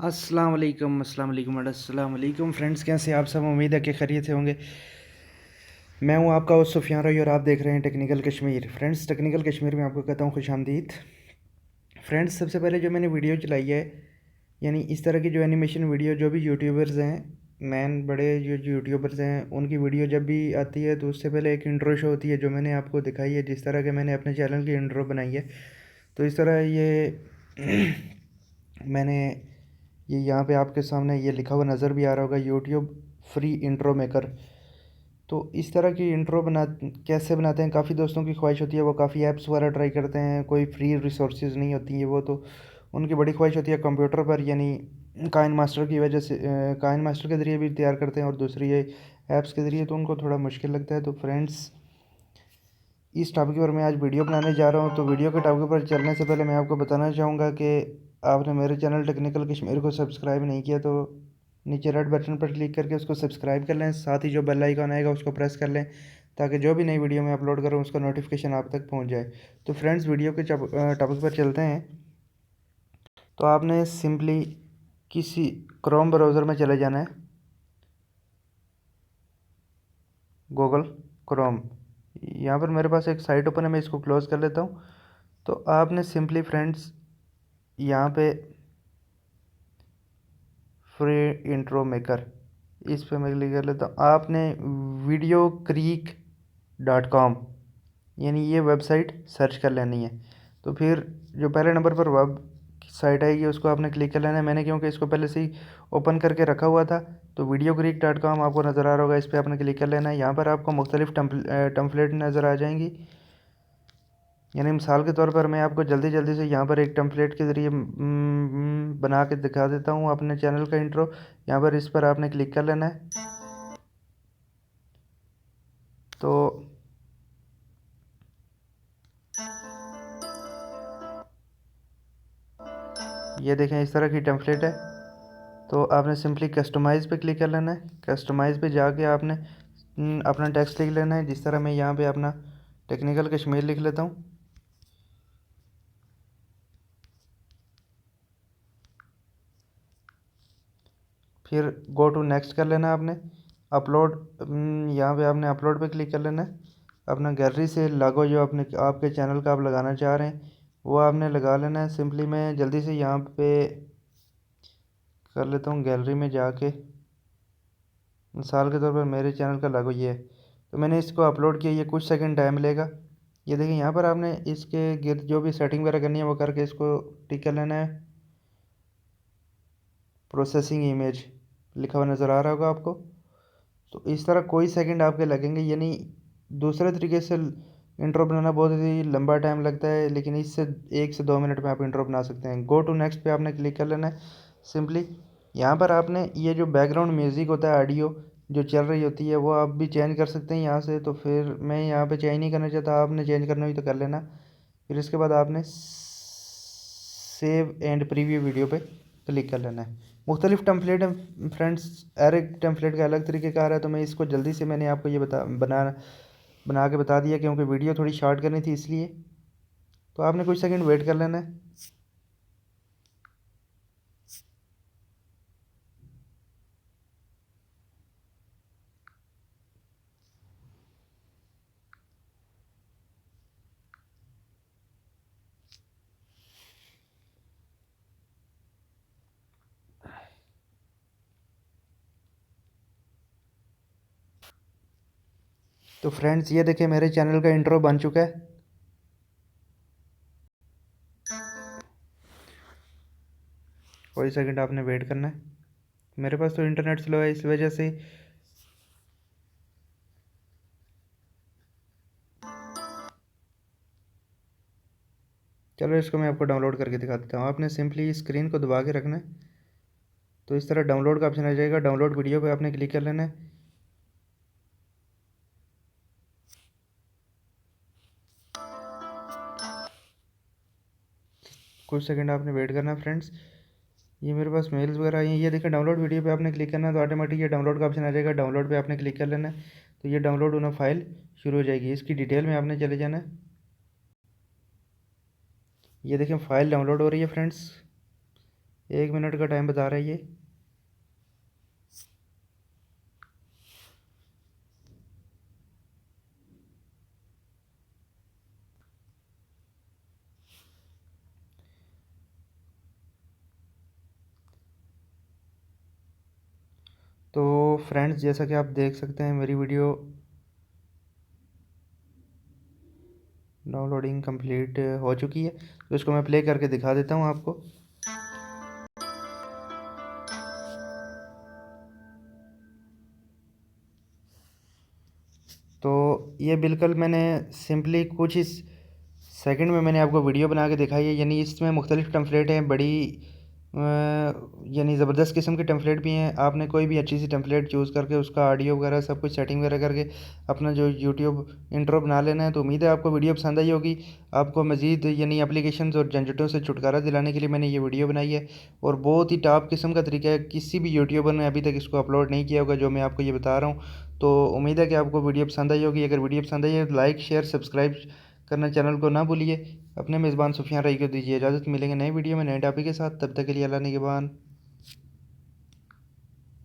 अस्सलाम वालेकुम फ्रेंड्स, कैसे आप सब। उम्मीद है कि खैरियत से होंगे। मैं हूं आपका होस्ट सुफियान रही और आप देख रहे हैं technical Kashmir. Friends, technical Kashmir में आपको कहता हूं खुशामदीद। फ्रेंड्स, सबसे पहले जो मैंने वीडियो चलाई है, यानी इस तरह की जो एनिमेशन वीडियो जो भी यूट्यूबर्स हैं, बड़े जो यूट्यूबर्स हैं, उनकी वीडियो जब भी आती है तो उससे पहले एक इंट्रो शो होती है जो मैंने आपको दिखाई है, जिस तरह के मैंने अपने चैनल की इंट्रो बनाई है। तो इस तरह ये मैंने ये यहाँ पे आपके सामने ये लिखा हुआ नज़र भी आ रहा होगा, यूट्यूब फ्री इंट्रो मेकर। तो इस तरह की इंट्रो कैसे बनाते हैं, काफ़ी दोस्तों की ख्वाहिश होती है, वो काफ़ी ऐप्स वगैरह ट्राई करते हैं, कोई फ्री रिसोर्सेज नहीं होती है वो, तो उनकी बड़ी ख्वाहिश होती है कंप्यूटर पर, यानी काइन मास्टर की वजह से काइन मास्टर के ज़रिए भी तैयार करते हैं और दूसरी ये ऐप्स के ज़रिए, तो उनको थोड़ा मुश्किल लगता है। तो फ्रेंड्स, इस टॉपिक पर मैं आज वीडियो बनाने जा रहा हूँ। तो वीडियो के टॉपिक पर चलने से पहले मैं आपको बताना चाहूँगा कि आपने मेरे चैनल टेक्निकल कश्मीर को सब्सक्राइब नहीं किया तो नीचे रेड बटन पर क्लिक करके उसको सब्सक्राइब कर लें, साथ ही जो बेल आइकन आएगा उसको प्रेस कर लें, ताकि जो भी नई वीडियो मैं अपलोड करूँ उसका नोटिफिकेशन आप तक पहुँच जाए। तो फ्रेंड्स, वीडियो के टॉपिक पर चलते हैं। तो आपने सिंपली किसी क्रोम ब्राउज़र में चले जाना है, गूगल क्रोम। यहाँ पर मेरे पास एक साइट ओपन है, मैं इसको क्लोज़ कर लेता हूँ। तो आपने सिंपली फ्रेंड्स यहाँ पे फ्री इंट्रो मेकर, इस पे मैं क्लिक कर लेता हूँ। आपने वीडियो क्रीक .com यानी ये वेबसाइट सर्च कर लेनी है। तो फिर जो पहले नंबर पर वेब साइट आएगी उसको आपने क्लिक कर लेना है। मैंने क्योंकि इसको पहले से ही ओपन करके रखा हुआ था, तो वीडियो क्रीक .com आपको नज़र आ रहा होगा, इस पर आपने क्लिक कर लेना है। यहाँ पर आपको मुख्तलिफ़ टम्पलेट नज़र आ जाएंगी। यानी मिसाल के तौर पर मैं आपको जल्दी जल्दी से यहाँ पर एक टेम्पलेट के ज़रिए बना के दिखा देता हूँ अपने चैनल का इंट्रो। यहाँ पर इस पर आपने क्लिक कर लेना है। तो ये देखें, इस तरह की टेम्पलेट है। तो आपने सिंपली कस्टमाइज़ पे क्लिक कर लेना है। कस्टमाइज़ पे जाके आपने अपना टेक्स्ट लिख लेना है, जिस तरह मैं यहाँ पे अपना टेक्निकल कश्मीर लिख लेता हूँ। फिर गो टू नेक्स्ट कर लेना है आपने। अपलोड, यहाँ पे आपने अपलोड पे क्लिक कर लेना है। अपना गैलरी से लोगो जो अपने आपके चैनल का आप लगाना चाह रहे हैं वो आपने लगा लेना है। सिंपली मैं जल्दी से यहाँ पे कर लेता हूँ गैलरी में जाके, मिसाल के तौर पर मेरे चैनल का लोगो ये है। तो मैंने इसको अपलोड किया, ये कुछ सेकंड टाइम लेगा। ये देखिए, यहाँ पर आपने इसके गिर्द जो भी सेटिंग वगैरह करनी है वो करके इसको टिक कर लेना है। प्रोसेसिंग इमेज लिखा हुआ नज़र आ रहा होगा आपको। तो इस तरह कोई सेकंड आपके लगेंगे, यानी दूसरे तरीके से इंट्रो बनाना बहुत ही लंबा टाइम लगता है, लेकिन इससे 1 से 2 मिनट में आप इंट्रो बना सकते हैं। गो टू नेक्स्ट पे आपने क्लिक कर लेना है। सिंपली यहाँ पर आपने ये जो बैकग्राउंड म्यूज़िक होता है, ऑडियो जो चल रही होती है, वो आप भी चेंज कर सकते हैं यहाँ से। तो फिर मैं यहाँ पे चेंज नहीं करना चाहता, आपने चेंज करना हुई तो कर लेना। फिर इसके बाद आपने सेव एंड प्रीव्यू वीडियो पे क्लिक कर लेना है। मुख्तलिफ टेम्पलेट हैं फ्रेंड्स, हर एक टेम्पलेट का अलग तरीके का आ रहा है। तो मैं इसको जल्दी से मैंने आपको ये बना के बता दिया, क्योंकि वीडियो थोड़ी शॉर्ट करनी थी इसलिए। तो आपने कुछ सेकंड वेट कर लेना है। तो फ्रेंड्स, ये देखिए मेरे चैनल का इंट्रो बन चुका है। कोई सेकंड आपने वेट करना है। मेरे पास तो इंटरनेट स्लो है, इस वजह से। चलो, इसको मैं आपको डाउनलोड करके दिखा देता हूँ। आपने सिंपली स्क्रीन को दबा के रखना है, तो इस तरह डाउनलोड का ऑप्शन आ जाएगा। डाउनलोड वीडियो पे आपने क्लिक कर लेना है। कुछ सेकंड आपने वेट करना है फ्रेंड्स। ये मेरे पास मेल्स वगैरह आई हैं। ये देखिए, डाउनलोड वीडियो पे आपने क्लिक करना है तो ऑटोमेटिक ये डाउनलोड का ऑप्शन आ जाएगा। डाउनलोड पे आपने क्लिक कर लेना है, तो ये डाउनलोड होना फाइल शुरू हो जाएगी। इसकी डिटेल में आपने चले जाना है। ये देखें, फाइल डाउनलोड हो रही है फ्रेंड्स। 1 मिनट का टाइम बता रहा है ये। तो फ्रेंड्स, जैसा कि आप देख सकते हैं मेरी वीडियो डाउनलोडिंग कंप्लीट हो चुकी है। तो इसको मैं प्ले करके दिखा देता हूँ आपको। तो ये बिल्कुल मैंने सिंपली कुछ ही सेकंड में मैंने आपको वीडियो बना के दिखाई है। यानी इसमें मुख्तलिफ टेम्पलेट हैं, बड़ी यानी ज़बरदस्त किस्म के टेम्पलेट भी हैं। आपने कोई भी अच्छी सी टेम्पलेट चूज़ करके उसका ऑडियो वगैरह सब कुछ सेटिंग वगैरह करके अपना जो यूट्यूब इंट्रो बना लेना है। तो उम्मीद है आपको वीडियो पसंद आई होगी। आपको मज़ीद यानी एप्लीकेशंस और झंझटों से छुटकारा दिलाने के लिए मैंने ये वीडियो बनाई है, और बहुत ही टॉप किस्म का तरीका है। किसी भी यूट्यूबर ने अभी तक इसको अपलोड नहीं किया होगा जो मैं आपको ये बता रहा हूँ। तो उम्मीद है कि आपको वीडियो पसंद आई होगी। अगर वीडियो पसंद आई है तो लाइक शेयर सब्सक्राइब करना चैनल को ना भूलिए। अपने मेज़बान सुफियान रही को दीजिए इजाज़त। मिलेंगे नए वीडियो में नए टॉपिक के साथ। तब तक के लिए अल्लाह निगहबान।